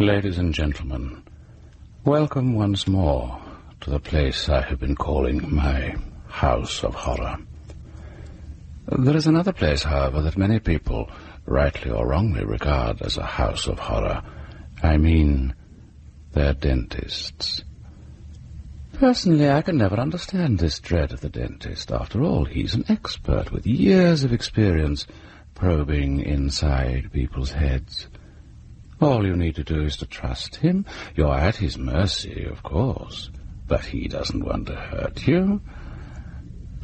Ladies and gentlemen, welcome once more to the place I have been calling my House of Horror. There is another place, however, that many people, rightly or wrongly, regard as a house of horror. I mean, their dentists. Personally, I can never understand this dread of the dentist. After all, he's an expert with years of experience probing inside people's heads. All you need to do is to trust him. You're at his mercy, of course, but he doesn't want to hurt you.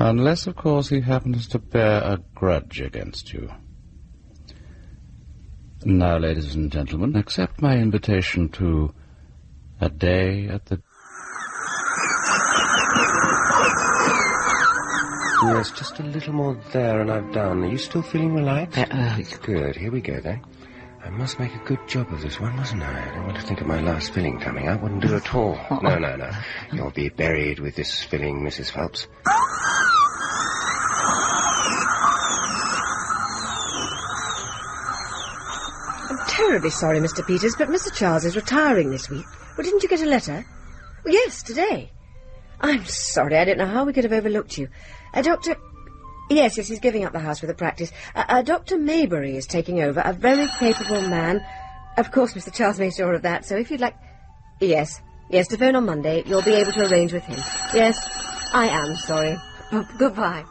Unless, of course, he happens to bear a grudge against you. Now, ladies and gentlemen, accept my invitation to a day at the... Yes, just a little more there and I'm done. Are you still feeling relaxed? Good. Here we go, then. I must make a good job of this one, mustn't I? I don't want to think of my last filling coming out. Wouldn't do at all. No. You'll be buried with this filling, Mrs. Phelps. I'm terribly sorry, Mr. Peters, but Mr. Charles is retiring this week. Well, didn't you get a letter? Well, yes, today. I'm sorry. I don't know how we could have overlooked you. Doctor... Yes, he's giving up the house with a practice. Dr. Maybury is taking over, a very capable man. Of course, Mr. Charles made sure of that, so if you'd like... Yes, to phone on Monday, you'll be able to arrange with him. Yes, I am sorry. Oh, goodbye.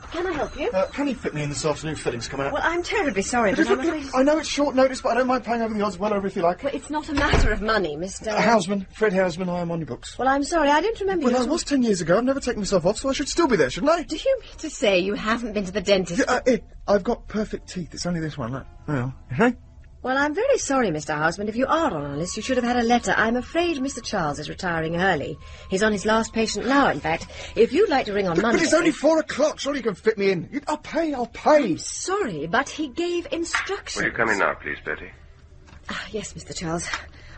Can I help you? Can you fit me in this afternoon? Fillings come out. Well, I'm terribly sorry, but I'm afraid... I know it's short notice, but I don't mind paying over the odds well over if you like. Well, it's not a matter of money, Mr... Houseman, Fred Houseman, I am on your books. Well, I'm sorry, I don't remember... Well, I was 10 years ago. I've never taken myself off, so I should still be there, shouldn't I? Do you mean to say you haven't been to the dentist? I've got perfect teeth. It's only this one, look. Well, hey? Well, I'm very sorry, Mr. Houseman. If you are on our list, you should have had a letter. I'm afraid Mr. Charles is retiring early. He's on his last patient now, in fact. If you'd like to ring on Monday... But it's only 4 o'clock. Surely you can fit me in. I'll pay. I'm sorry, but he gave instructions. Will you come in now, please, Betty? Yes, Mr. Charles.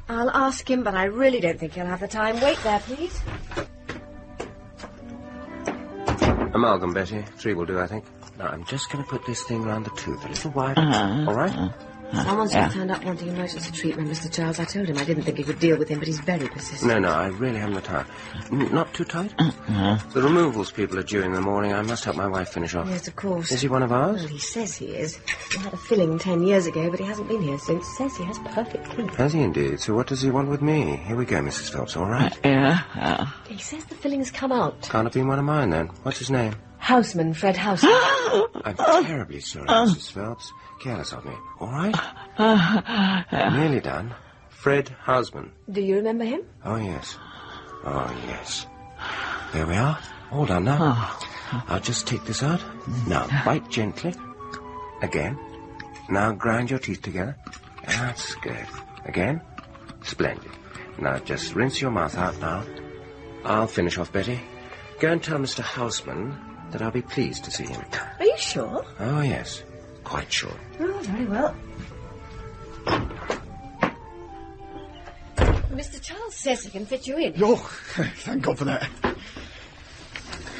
I'll ask him, but I really don't think he'll have the time. Wait there, please. Amalgam, Betty. 3 will do, I think. Now, I'm just going to put this thing round the tooth a little wider. All right? Someone's turned up wanting emergency treatment, Mr. Charles. I told him I didn't think he could deal with him, but he's very persistent. No, I really haven't the time. Not too tight? The removals people are due in the morning. I must help my wife finish off. Yes, of course. Is he one of ours? Well, he says he is. He had a filling 10 years ago, but he hasn't been here since. Says he has perfect teeth. Has he indeed? So what does he want with me? Here we go, Mrs. Phelps, all right? He says the filling's come out. Can't have been one of mine, then. What's his name? Houseman, Fred Houseman. I'm terribly sorry, Mrs. Phelps. Careless of me. All right? Nearly done. Fred Houseman. Do you remember him? Oh, yes. There we are. All done now. I'll just take this out. Now, bite gently. Again. Now, grind your teeth together. That's good. Again. Splendid. Now, just rinse your mouth out now. I'll finish off, Betty. Go and tell Mr. Houseman that I'll be pleased to see him. Are you sure? Oh, yes. Quite sure. Oh, very well. Mr. Charles says he can fit you in. Oh, thank God for that.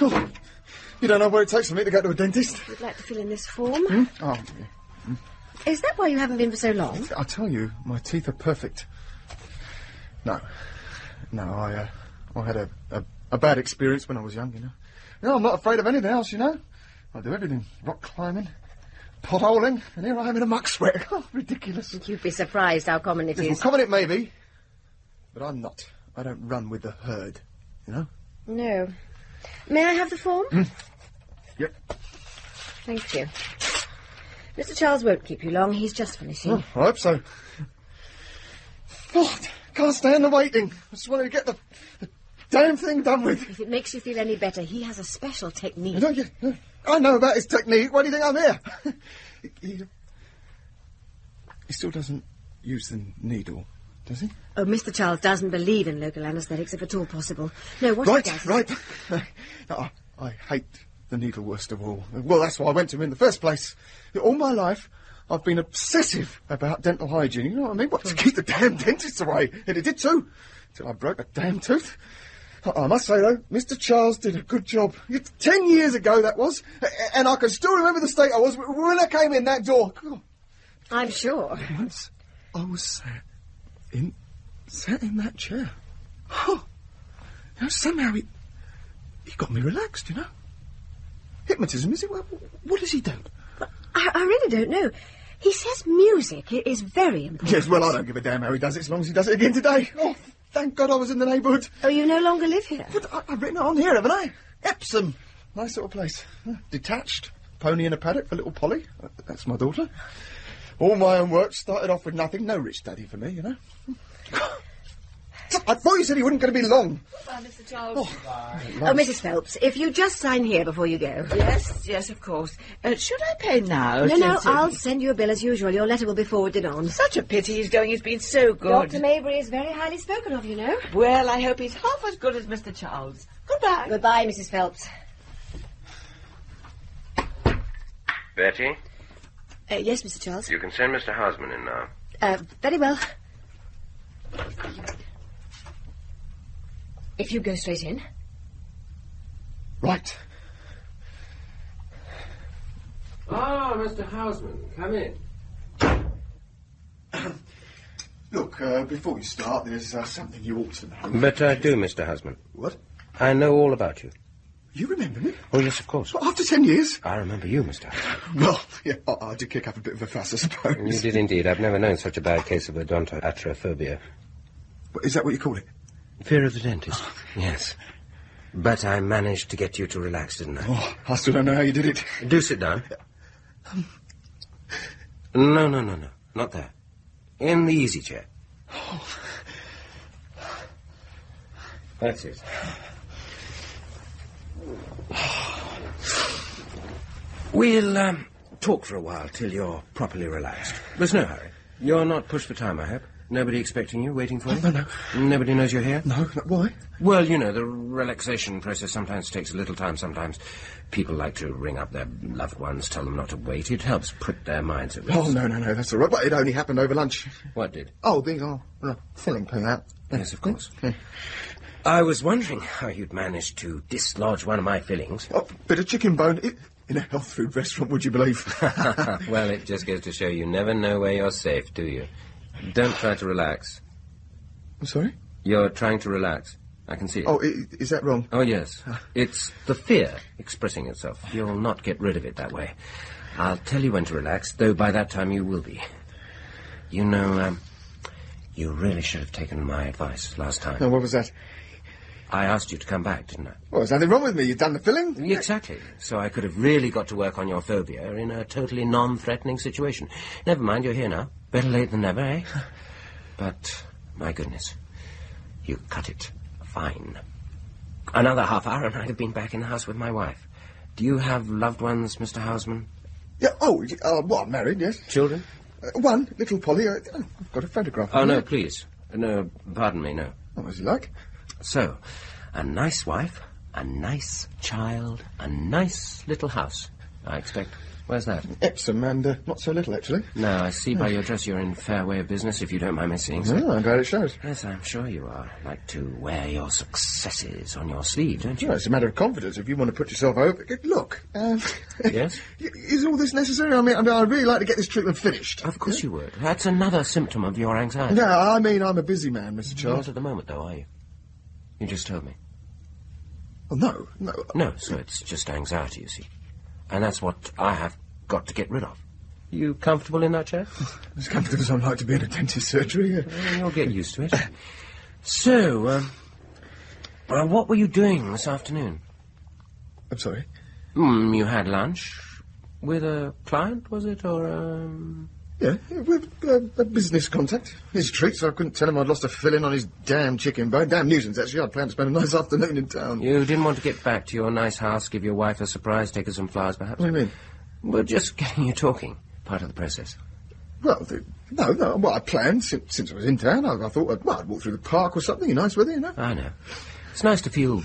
Oh, you don't know what it takes for me to go to a dentist? Would like to fill in this form? Oh, Is that why you haven't been for so long? I tell you, my teeth are perfect. No, I had a bad experience when I was young, you know. No, I'm not afraid of anything else, you know. I do everything. Rock climbing, potholing, and here I am in a muck sweat. Oh, ridiculous. You'd be surprised how common it is. Well, common it may be, but I'm not. I don't run with the herd, you know. No. May I have the form? Yep. Thank you. Mr. Charles won't keep you long. He's just finishing. Oh, I hope so. Oh, can't stand the waiting. I just wanted to get the damn thing done with. If it makes you feel any better, he has a special technique. Don't you? I know about his technique. Why do you think I'm here? He still doesn't use the needle, does he? Oh, Mr. Charles doesn't believe in local anaesthetics if at all possible. No, what he does... Right. No, I hate the needle worst of all. Well, that's why I went to him in the first place. All my life, I've been obsessive about dental hygiene. You know what I mean? What, to keep the damn dentists away. And it did too. Till I broke a damn tooth. I must say, though, Mr. Charles did a good job. 10 years ago, that was. And I can still remember the state I was when I came in that door. God, I'm sure. Once I was sat in that chair. Oh, you know, somehow he got me relaxed, you know. Hypnotism, is it? What does he do? I really don't know. He says music is very important. Yes, well, I don't give a damn how he does it, as long as he does it again today. Oh, thank God I was in the neighbourhood. Oh, you no longer live here? But I've written it on here, haven't I? Epsom. Nice little place. Detached. Pony in a paddock for little Polly. That's my daughter. All my own work. Started off with nothing. No rich daddy for me, you know. I thought you said he wasn't going to be long. Bye, Mr. Charles. Oh, Mrs. Phelps, if you just sign here before you go. Yes, of course. Should I pay now? No, I'll send you a bill as usual. Your letter will be forwarded on. Such a pity he's going. He's been so good. Dr. Mabry is very highly spoken of, you know. Well, I hope he's half as good as Mr. Charles. Goodbye. Goodbye, Mrs. Phelps. Betty, Yes, Mr. Charles. you can send Mr. Houseman in now. Very well. If you go straight in. Right. Ah, Mr. Houseman, come in. Look, before you start, there's something you ought to know. But I do, Mr. Houseman. What? I know all about you. You remember me? Oh, yes, of course. Well, after 10 years? I remember you, Mr. Houseman. Well, yeah, I did kick up a bit of a fuss, I suppose. You did indeed. I've never known such a bad case of odontoatrophobia. Is that what you call it? Fear of the dentist, yes. But I managed to get you to relax, didn't I? Oh, I still don't know how you did it. Do sit down. No, not there. In the easy chair. That's it. We'll talk for a while till you're properly relaxed. There's no hurry. You're not pushed for time, I hope. Nobody expecting you, waiting for you? No. Nobody knows you're here? No, why? Well, you know, the relaxation process sometimes takes a little time. Sometimes people like to ring up their loved ones, tell them not to wait. It helps put their minds at rest. Oh, no, that's all right. But it only happened over lunch. What did? Oh, the filling came out. Yes, of course. I was wondering how you'd managed to dislodge one of my fillings. Oh, bit of chicken bone. In a health food restaurant, would you believe? Well, it just goes to show you never know where you're safe, do you? Don't try to relax. I'm sorry? You're trying to relax. I can see it. Oh, is that wrong? Oh, yes. It's the fear expressing itself. You'll not get rid of it that way. I'll tell you when to relax, though by that time you will be. You know, you really should have taken my advice last time. Oh, what was that? I asked you to come back, didn't I? Well, there's nothing wrong with me. You've done the filling? Exactly. So I could have really got to work on your phobia in a totally non-threatening situation. Never mind, you're here now. Better late than never, eh? But, my goodness, you cut it fine. Another half hour and I'd have been back in the house with my wife. Do you have loved ones, Mr. Houseman? Yeah, well, I'm married, yes. Children? One, little Polly. I've got a photograph. Oh, no, please. No, pardon me, no. What was he like? So, a nice wife, a nice child, a nice little house, I expect. Where's that? Epsom, and not so little, actually. No, I see by your dress you're in fair way of business, if you don't mind me saying so. Oh, I'm glad it shows. Yes, I'm sure you are. Like to wear your successes on your sleeve, don't you? Well, it's a matter of confidence. If you want to put yourself over... Look, Yes? Is all this necessary? I mean, I'd really like to get this treatment finished. Of course you would. That's another symptom of your anxiety. No, I mean, I'm a busy man, Mr. Charles. Not at the moment, though, are you? You just told me. Oh, no. No, so it's just anxiety, you see. And that's what I have got to get rid of. You comfortable in that chair? As comfortable as I'd like to be in a dentist surgery. Well, you'll get used to it. So, what were you doing this afternoon? I'm sorry? You had lunch with a client, was it, or, Yeah, with a business contact. His treat, so I couldn't tell him I'd lost a filling on his damn chicken bone. Damn nuisance, actually. I'd planned to spend a nice afternoon in town. You didn't want to get back to your nice house, give your wife a surprise, take her some flowers, perhaps? What do you mean? Well, just getting you talking. Part of the process. Well, no. Well, I planned since I was in town. I thought I'd walk through the park or something. Nice weather, you know. I know. It's nice to feel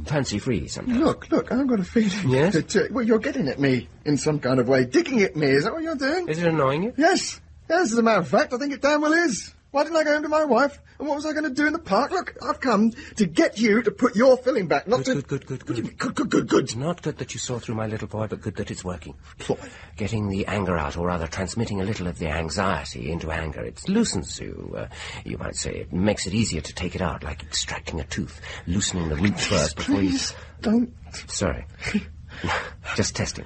fancy-free sometimes. Look, I've got a feeling. Yes? That, well, you're getting at me in some kind of way. Digging at me, is that what you're doing? Is it annoying you? Yes, as a matter of fact, I think it damn well is. Why didn't I go home to my wife? And what was I going to do in the park? Look, I've come to get you to put your filling back, not Good. Good. Not good that you saw through my little boy, but good that it's working. Ploy. Getting the anger out, or rather transmitting a little of the anxiety into anger. It loosens you, you might say. It makes it easier to take it out, like extracting a tooth, loosening the roots first before you... Please, don't... Sorry. Just testing.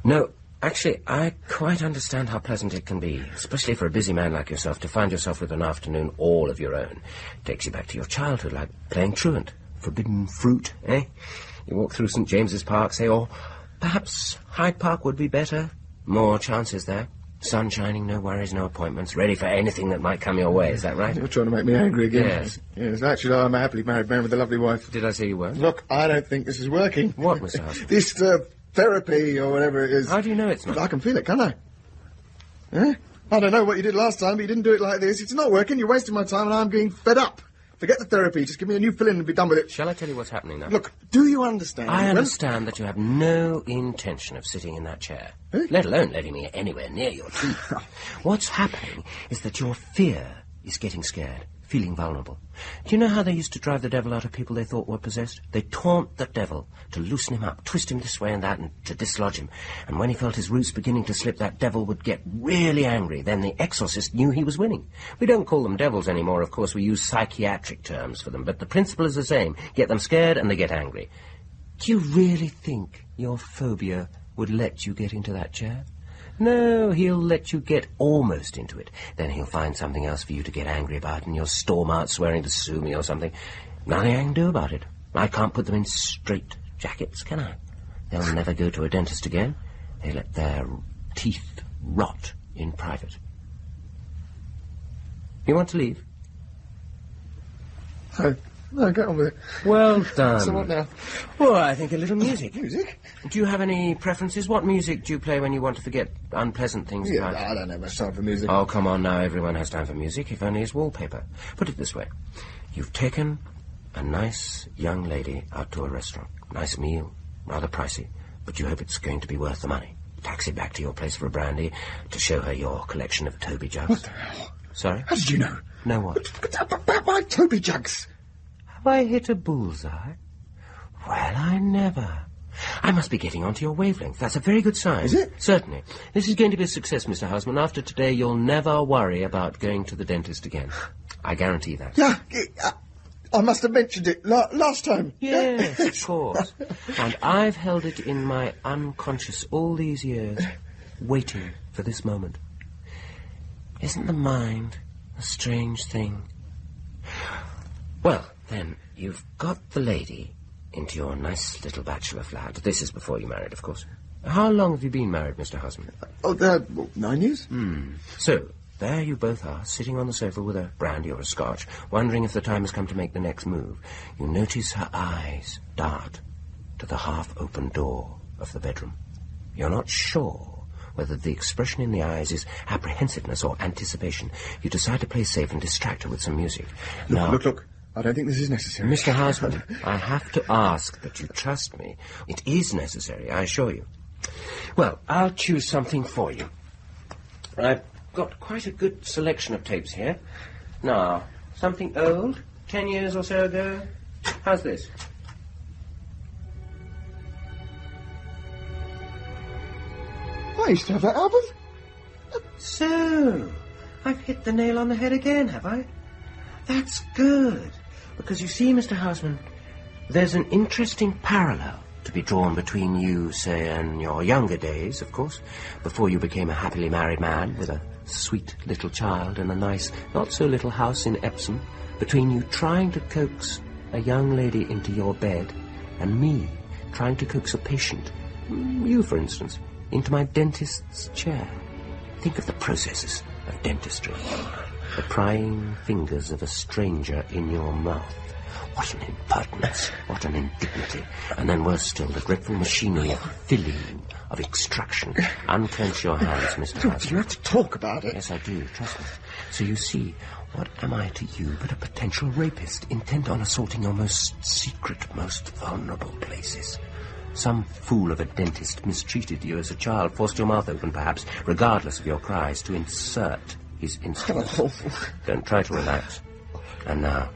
No, actually, I quite understand how pleasant it can be, especially for a busy man like yourself, to find yourself with an afternoon all of your own. Takes you back to your childhood, like playing truant. Forbidden fruit, eh? You walk through St. James's Park, say, or perhaps Hyde Park would be better. More chances there. Sun shining, no worries, no appointments, ready for anything that might come your way, is that right? You're trying to make me angry again. Yes. Yes, actually, I'm a happily married man with a lovely wife. Did I say you weren't? Look, I don't think this is working. What, Mr. Houseman? This, therapy or whatever it is. How do you know it's not? I can feel it, can't I? Eh? I don't know what you did last time, but you didn't do it like this. It's not working. You're wasting my time and I'm getting fed up. Forget the therapy. Just give me a new fill-in and be done with it. Shall I tell you what's happening now? Look, do you understand? I understand that you have no intention of sitting in that chair, let alone letting me anywhere near your teeth. What's happening is that your fear is getting scared, feeling vulnerable. Do you know how they used to drive the devil out of people they thought were possessed? They taunt the devil to loosen him up, twist him this way and that, and to dislodge him. And when he felt his roots beginning to slip, that devil would get really angry. Then the exorcist knew he was winning. We don't call them devils anymore, of course. We use psychiatric terms for them. But the principle is the same. Get them scared and they get angry. Do you really think your phobia would let you get into that chair? No, he'll let you get almost into it. Then he'll find something else for you to get angry about, and you'll storm out swearing to sue me or something. Nothing I can do about it. I can't put them in straight jackets, can I? They'll never go to a dentist again. They let their teeth rot in private. You want to leave? No, get on with it. Well done. So what now? Well, I think a little music. Music? Do you have any preferences? What music do you play when you want to forget unpleasant things in Yeah, life? I don't have much time for music. Oh, come on now. Everyone has time for music, if only as wallpaper. Put it this way. You've taken a nice young lady out to a restaurant. Nice meal, rather pricey, but you hope it's going to be worth the money. Taxi back to your place for a brandy to show her your collection of Toby jugs. What the hell? Sorry? How did you know? No what? About my Toby jugs. Have I hit a bullseye? Well, I never. I must be getting onto your wavelength. That's a very good sign. Is it? Certainly. This is going to be a success, Mr. Houseman. After today, you'll never worry about going to the dentist again. I guarantee that. Yeah, I must have mentioned it last time. Yes, of course. And I've held it in my unconscious all these years, waiting for this moment. Isn't the mind a strange thing? Well, then, you've got the lady into your nice little bachelor flat. This is before you married, of course. How long have you been married, Mr. Hosman? Oh, 9 years? So, there you both are, sitting on the sofa with a brandy or a scotch, wondering if the time has come to make the next move. You notice her eyes dart to the half-open door of the bedroom. You're not sure whether the expression in the eyes is apprehensiveness or anticipation. You decide to play safe and distract her with some music. Look. I don't think this is necessary. Mr. Houseman, I have to ask that you trust me. It is necessary, I assure you. Well, I'll choose something for you. I've got quite a good selection of tapes here. Now, something old, 10 years or so ago. How's this? I used to have that album. So, I've hit the nail on the head again, have I? That's good. Because you see, Mr. Houseman, there's an interesting parallel to be drawn between you, say, and your younger days, of course, before you became a happily married man with a sweet little child and a nice, not-so-little house in Epsom, between you trying to coax a young lady into your bed and me trying to coax a patient, you, for instance, into my dentist's chair. Think of the processes of dentistry. The prying fingers of a stranger in your mouth. What an impertinence, what an indignity. And then worse still, the dreadful machinery of filling, of extraction. Unclench your hands, Mr. Houseman. You have to talk about it. Yes, I do, trust me. So you see, what am I to you but a potential rapist, intent on assaulting your most secret, most vulnerable places? Some fool of a dentist mistreated you as a child, forced your mouth open, perhaps, regardless of your cries, to insert his instincts. Don't try to relax. And now,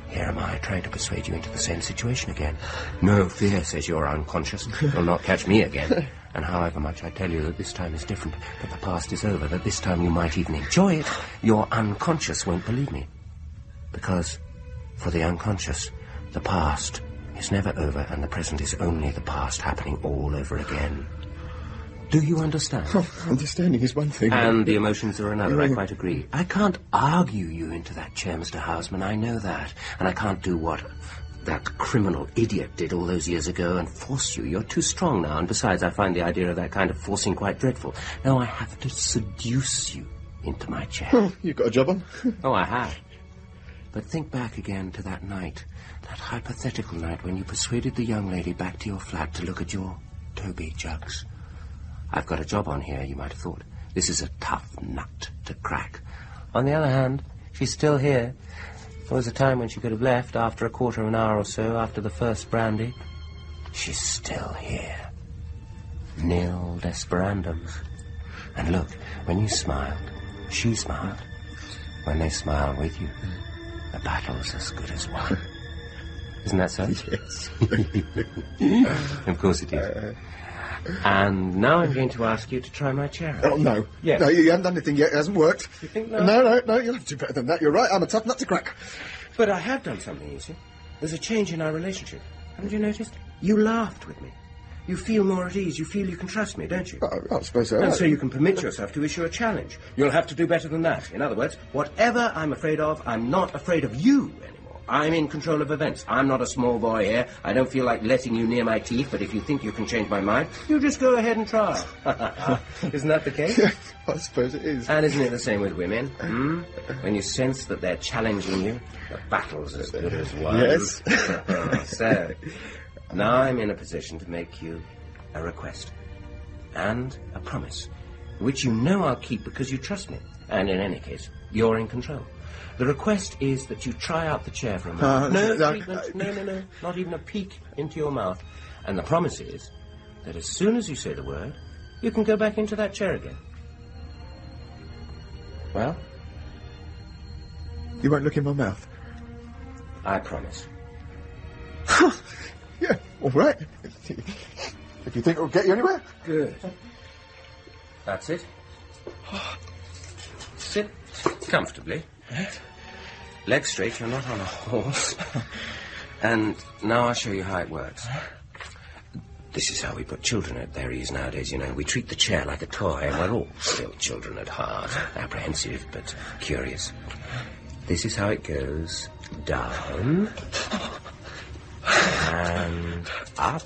here am I trying to persuade you into the same situation again. No fear, says you're unconscious. You'll not catch me again. And however much I tell you that this time is different, that the past is over, that this time you might even enjoy it, your unconscious won't believe me. Because, for the unconscious, the past is never over, and the present is only the past happening all over again. Do you understand? Understanding is one thing. And the emotions are another, I quite agree. I can't argue you into that chair, Mr. Houseman, I know that. And I can't do what that criminal idiot did all those years ago and force you. You're too strong now, and besides, I find the idea of that kind of forcing quite dreadful. No, I have to seduce you into my chair. Oh, you've got a job on? Oh, I have. But think back again to that night, that hypothetical night when you persuaded the young lady back to your flat to look at your Toby jugs. I've got a job on here, you might have thought. This is a tough nut to crack. On the other hand, she's still here. There was a time when she could have left after a quarter of an hour or so after the first brandy. She's still here. Nil desperandums. And look, when you smiled, she smiled. When they smile with you, the battle's as good as won. Isn't that so? Yes. Of course it is. And now I'm going to ask you to try my chair. Oh, no. Yes. No, you haven't done anything yet. It hasn't worked. You think not? No, you'll have to do better than that. You're right. I'm a tough nut to crack. But I have done something, you see. There's a change in our relationship. Haven't you noticed? You laughed with me. You feel more at ease. You feel you can trust me, don't you? I suppose so. And so you can permit yourself to issue a challenge. You'll have to do better than that. In other words, whatever I'm afraid of, I'm not afraid of you anymore. I'm in control of events. I'm not a small boy here. I don't feel like letting you near my teeth, but if you think you can change my mind, you just go ahead and try. Isn't that the case? Yeah, I suppose it is. And isn't it the same with women? When you sense that they're challenging you, the battle's as good as won. Yes. So, now I'm in a position to make you a request and a promise, which you know I'll keep because you trust me. And in any case, you're in control. The request is that you try out the chair for a moment. No treatment, no, not even a peek into your mouth. And the promise is that as soon as you say the word, you can go back into that chair again. Well? You won't look in my mouth? I promise. Yeah, all right. If you think it'll get you anywhere. Good. That's it. Sit comfortably. Legs straight, you're not on a horse. And now I'll show you how it works. This is how we put children at their ease nowadays, you know. We treat the chair like a toy, and we're all still children at heart. Apprehensive, but curious. This is how it goes. Down. And up.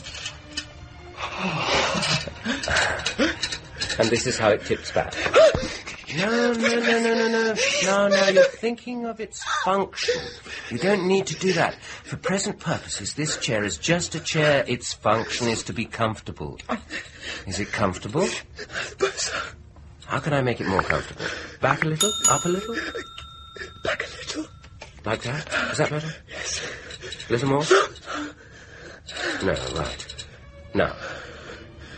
And this is how it tips back. No, you're thinking of its function. You don't need to do that. For present purposes, this chair is just a chair. Its function is to be comfortable. Is it comfortable? How can I make it more comfortable? Back a little? Up a little? Back a little. Like that? Is that better? Yes. A little more? No, right. Now,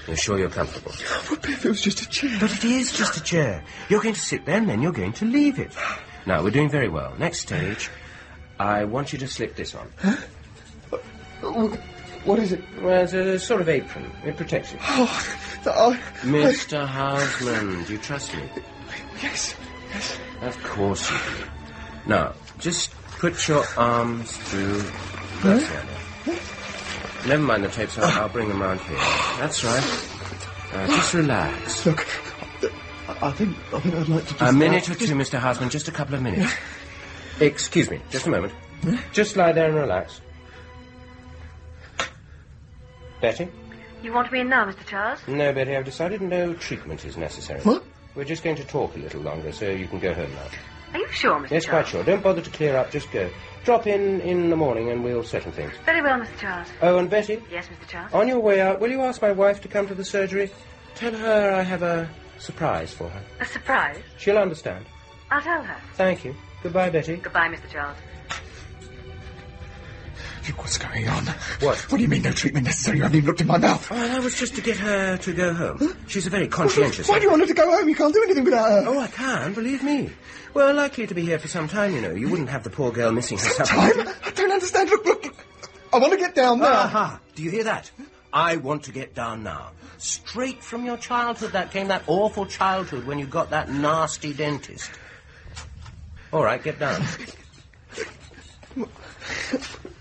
you're sure you're comfortable? What if it was just a chair? But it is just a chair. You're going to sit there and then you're going to leave it. Now, we're doing very well. Next stage, I want you to slip this on. Huh? What is it? Well, it's a sort of apron. It protects you. Mr. Houseman, do you trust me? Yes. Of course you do. Now, just put your arms through... That's right. Never mind the tapes, I'll bring them round here. That's right. Just relax. Look, I think I'd like to just... A minute or two, Mr. Houseman, just a couple of minutes. Excuse me, just a moment. Just lie there and relax. Betty? You want me in now, Mr. Charles? No, Betty, I've decided no treatment is necessary. What? We're just going to talk a little longer, so you can go home now. Are you sure, Mr. Yes, Charles? quite sure. Don't bother to clear up, just go. Drop in the morning and we'll settle things. Very well, Mr. Charles. Oh, and Betty? Yes, Mr. Charles? On your way out, will you ask my wife to come to the surgery? Tell her I have a surprise for her. A surprise? She'll understand. I'll tell her. Thank you. Goodbye, Betty. Goodbye, Mr. Charles. Look what's going on. What? What do you mean no treatment necessary? You haven't even looked in my mouth. Oh, that was just to get her to go home. She's a very conscientious... Why do you want her to go home? You can't do anything without her. Oh, I can, believe me. We're likely to be here for some time, you know. You wouldn't have the poor girl missing herself. Time? I don't understand. Look. I want to get down now. Aha! Do you hear that? I want to get down now. Straight from your childhood, that came, that awful childhood when you got that nasty dentist. All right, get down.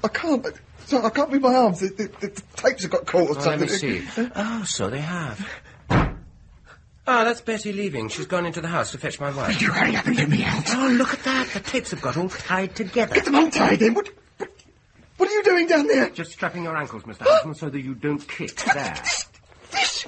I can't. I can't move my arms. The tapes have got caught or something. Let me see. Oh, so they have. That's Betty leaving. She's gone into the house to fetch my wife. Will you hurry up and let me out? Oh, look at that. The tapes have got all tied together. Get them untied then. What are you doing down there? Just strapping your ankles, Mr. Houseman, so that you don't kick. There. This.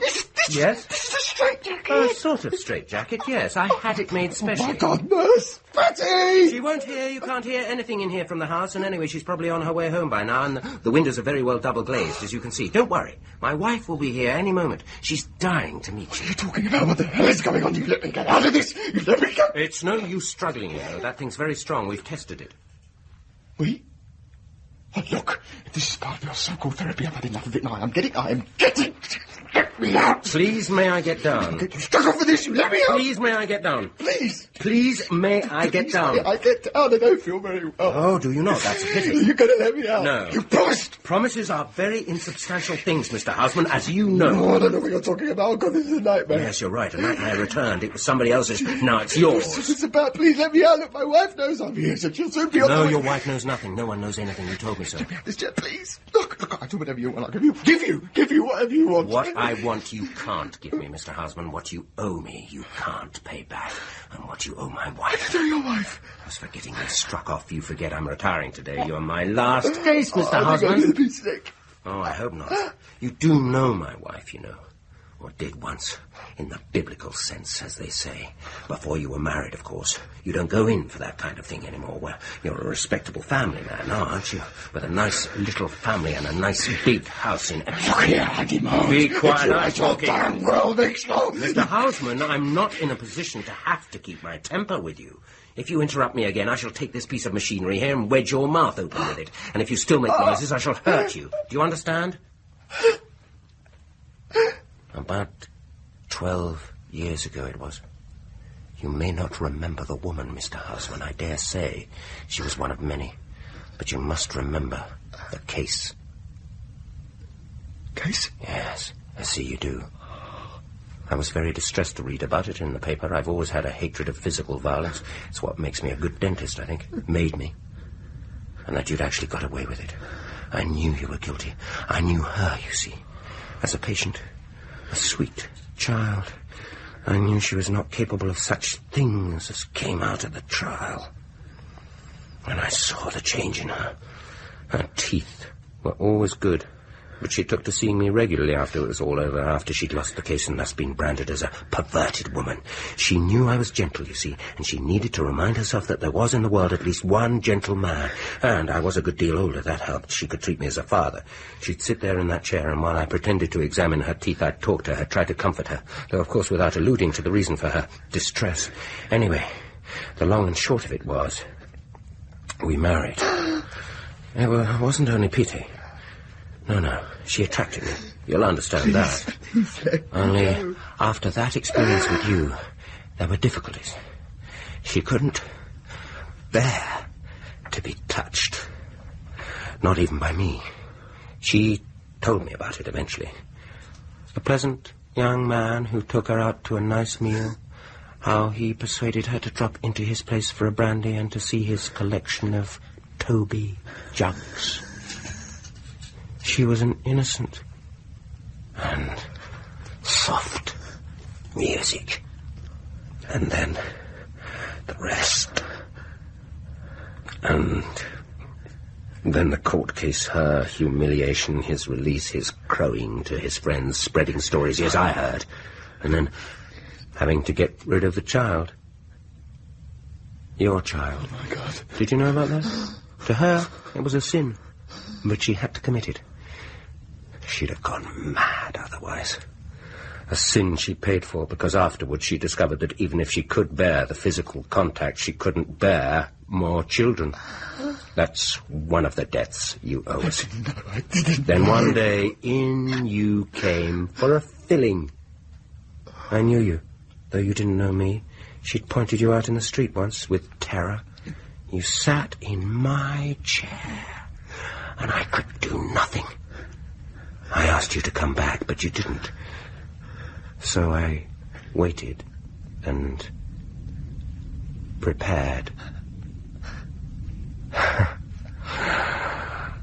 Yes? This is a straitjacket. A sort of straitjacket, yes. I had it made specially. Oh, my God, nurse! Betty! She won't hear. You can't hear anything in here from the house, and anyway, she's probably on her way home by now, and the windows are very well double-glazed, as you can see. Don't worry. My wife will be here any moment. She's dying to meet What are you. you talking about? What the hell is going on? You let me get out of this! You let me go! It's no use struggling, you know. That thing's very strong. We've tested it. We? Oh, look, if this is part of your so-called therapy, I've had enough of it now. I am getting... Let me out! Please, may I get down? You struggle for this, you let me out! Please, may I get down? Please! Please, may I get down? I get down, I don't feel very well. Oh, do you not? That's a pity. You're going to let me out? No. You promised! Promises are very insubstantial things, Mr. Houseman, as you know. Oh, I don't know what you're talking about. Oh, God, this is a nightmare. Yes, you're right. A nightmare returned. It was somebody else's. Now it's yours. It's about, please let me out. Look, my wife knows I'm here, so she'll soon be on No, the way. your wife knows nothing. No one knows anything. You told me so. Let me out this jet, please. Look, I'll do whatever you want. I'll give you whatever you want. What I want you can't give me, Mr. Houseman. What you owe me, you can't pay back. And what you owe my wife... Tell your wife. As for getting me struck off, you forget I'm retiring today. You're my last case, Mr. I think I'm Houseman. going to be sick. Oh, I hope not. You do know my wife, you know. Or did once. In the biblical sense, as they say. Before you were married, of course. You don't go in for that kind of thing anymore. Well, you're a respectable family man, aren't you? With a nice little family and a nice big house in... Look here, Hadimo. Be quiet, I'm talking. Damn world explodes. Mr. Houseman, I'm not in a position to have to keep my temper with you. If you interrupt me again, I shall take this piece of machinery here and wedge your mouth open with it. And if you still make noises, I shall hurt you. Do you understand? About 12 years ago it was. You may not remember the woman, Mr. Houseman, I dare say. She was one of many. But you must remember the case. Case? Yes, I see you do. I was very distressed to read about it in the paper. I've always had a hatred of physical violence. It's what makes me a good dentist, I think. Made me. And that you'd actually got away with it. I knew you were guilty. I knew her, you see. As a patient. A sweet child. I knew she was not capable of such things as came out at the trial. And I saw the change in her. Her teeth were always good. But she took to seeing me regularly after it was all over, after she'd lost the case and thus been branded as a perverted woman. She knew I was gentle, you see, and she needed to remind herself that there was in the world at least one gentle man. And I was a good deal older, that helped. She could treat me as a father. She'd sit there in that chair, and while I pretended to examine her teeth, I'd talk to her, try to comfort her, though of course without alluding to the reason for her distress. Anyway, the long and short of it was, we married. It wasn't only pity. No, she attracted me. You'll understand that. Only after that experience with you, there were difficulties. She couldn't bear to be touched. Not even by me. She told me about it eventually. A pleasant young man who took her out to a nice meal. How he persuaded her to drop into his place for a brandy and to see his collection of Toby jugs. She was an innocent and soft music. And then the rest. And then the court case, her humiliation, his release, his crowing to his friends, spreading stories, yes, I heard. And then having to get rid of the child. Your child. Oh, my God. Did you know about that? To her, it was a sin. But she had to commit it. She'd have gone mad otherwise. A sin she paid for because afterwards she discovered that even if she could bear the physical contact, she couldn't bear more children. That's one of the debts you owe us. No, I didn't. Then one day, in you came for a filling. I knew you, though you didn't know me. She'd pointed you out in the street once with terror. You sat in my chair, and I could do nothing. I asked you to come back, but you didn't. So I waited and prepared.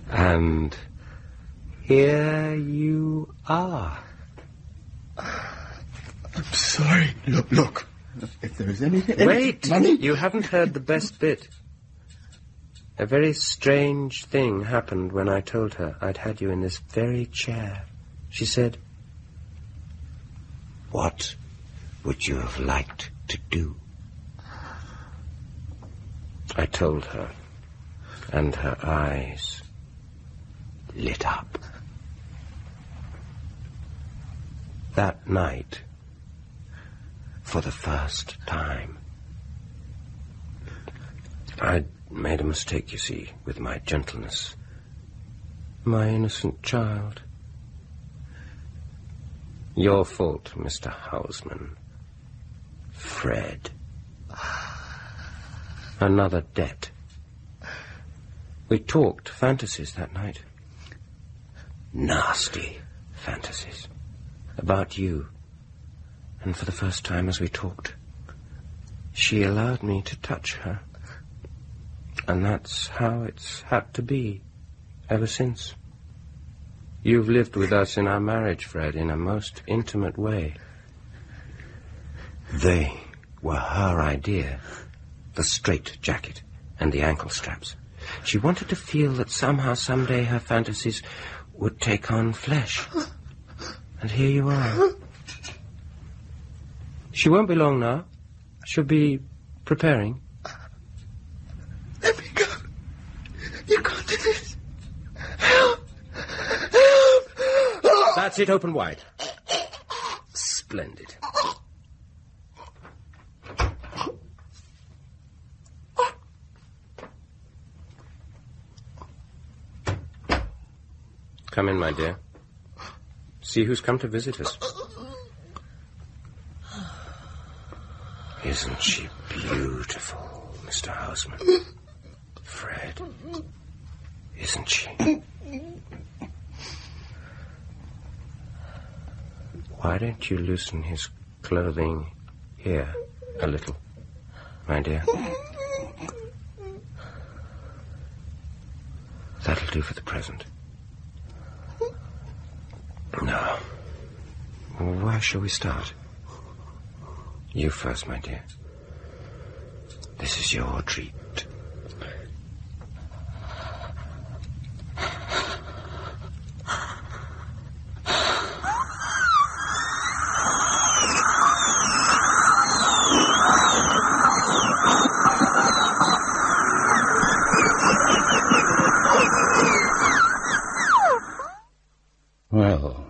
And here you are. I'm sorry. Look. If there is anything... Wait! Money... You haven't heard the best bit. A very strange thing happened when I told her I'd had you in this very chair. She said, "What would you have liked to do?" I told her, and her eyes lit up. That night, for the first time, I'd made a mistake, you see, with my gentleness. My innocent child. Your fault, Mr. Houseman. Fred. Another debt. We talked fantasies that night. Nasty fantasies. About you. And for the first time as we talked, she allowed me to touch her. And that's how it's had to be ever since. You've lived with us in our marriage, Fred, in a most intimate way. They were her idea. The straight jacket and the ankle straps. She wanted to feel that somehow, someday, her fantasies would take on flesh. And here you are. She won't be long now. She'll be preparing. Let me go. You can't do this. Help. Help. That's it, open wide. Splendid. Come in, my dear. See who's come to visit us. Isn't she beautiful, Mr. Houseman? Fred, isn't she? Why don't you loosen his clothing here a little, my dear? That'll do for the present. Now, where shall we start? You first, my dear. This is your treat. Well,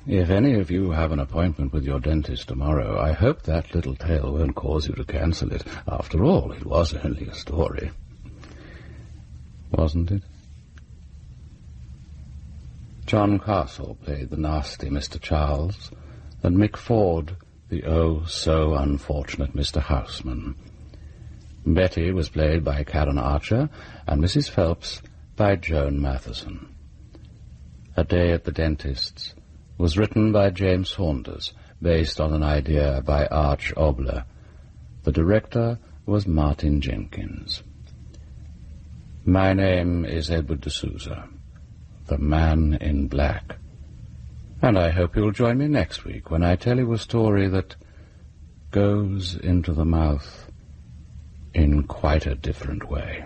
if any of you have an appointment with your dentist tomorrow, I hope that little tale won't cause you to cancel it. After all, it was only a story. Wasn't it? John Castle played the nasty Mr. Charles, and Mick Ford the oh-so-unfortunate Mr. Houseman. Betty was played by Karen Archer, and Mrs. Phelps by Joan Matheson. A Day at the Dentist's was written by James Saunders, based on an idea by Arch Obler. The director was Martin Jenkins. My name is Edward de Souza, the Man in Black, and I hope you'll join me next week when I tell you a story that goes into the mouth in quite a different way.